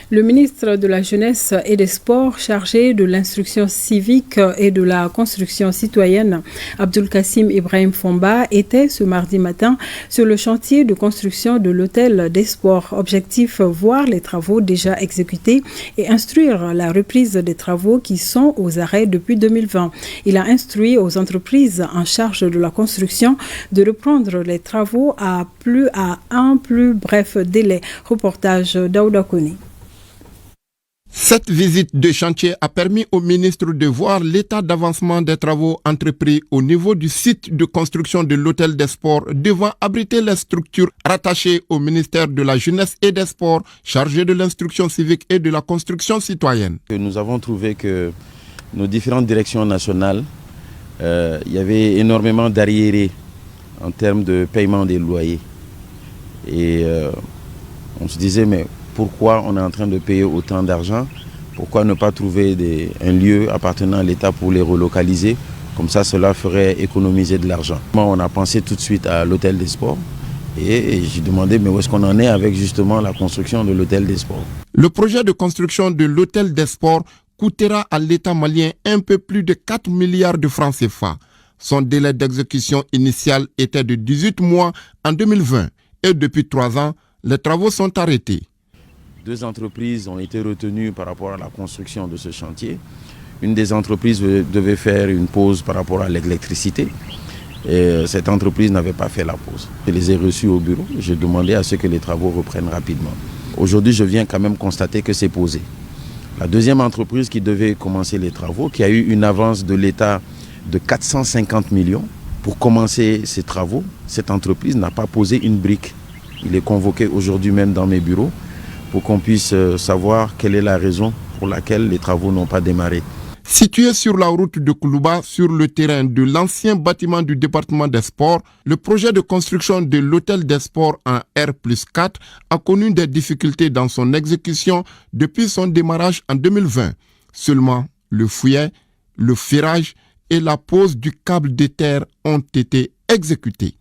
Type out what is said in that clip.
Le ministre de la Jeunesse et des Sports chargé de l'instruction civique et de la construction citoyenne, Abdul Kassim Ibrahim Fomba, était ce mardi matin sur le chantier de construction de l'hôtel des sports. Objectif, voir les travaux déjà exécutés et instruire la reprise des travaux qui sont aux arrêts depuis 2020. Il a instruit aux entreprises en charge de la construction de reprendre les travaux à un plus bref délai. Reportage d'Aouda Kone. Cette visite de chantier a permis au ministre de voir l'état d'avancement des travaux entrepris au niveau du site de construction de l'hôtel des sports devant abriter les structures rattachées au ministère de la Jeunesse et des Sports chargé de l'instruction civique et de la construction citoyenne. Nous avons trouvé que nos différentes directions nationales, il y avait énormément d'arriérés en termes de paiement des loyers. Et on se disait, mais pourquoi on est en train de payer autant d'argent? Pourquoi ne pas trouver un lieu appartenant à l'État pour les relocaliser? Comme ça, cela ferait économiser de l'argent. Moi, on a pensé tout de suite à l'hôtel des sports. Et j'ai demandé, mais où est-ce qu'on en est avec justement la construction de l'hôtel des sports? Le projet de construction de l'hôtel des sports coûtera à l'État malien un peu plus de 4 milliards de francs CFA. Son délai d'exécution initial était de 18 mois en 2020. Et depuis 3 ans, les travaux sont arrêtés. 2 entreprises ont été retenues par rapport à la construction de ce chantier. Une des entreprises devait faire une pause par rapport à l'électricité. Et cette entreprise n'avait pas fait la pause. Je les ai reçus au bureau. J'ai demandé à ce que les travaux reprennent rapidement. Aujourd'hui, je viens quand même constater que c'est posé. La deuxième entreprise qui devait commencer les travaux, qui a eu une avance de l'État de 450 millions pour commencer ces travaux, cette entreprise n'a pas posé une brique. Il est convoqué aujourd'hui même dans mes bureaux pour qu'on puisse savoir quelle est la raison pour laquelle les travaux n'ont pas démarré. Situé sur la route de Koulouba, sur le terrain de l'ancien bâtiment du département des sports, le projet de construction de l'hôtel des sports en R+4 a connu des difficultés dans son exécution depuis son démarrage en 2020. Seulement, le fouillet, le ferrage et la pose du câble de terre ont été exécutés.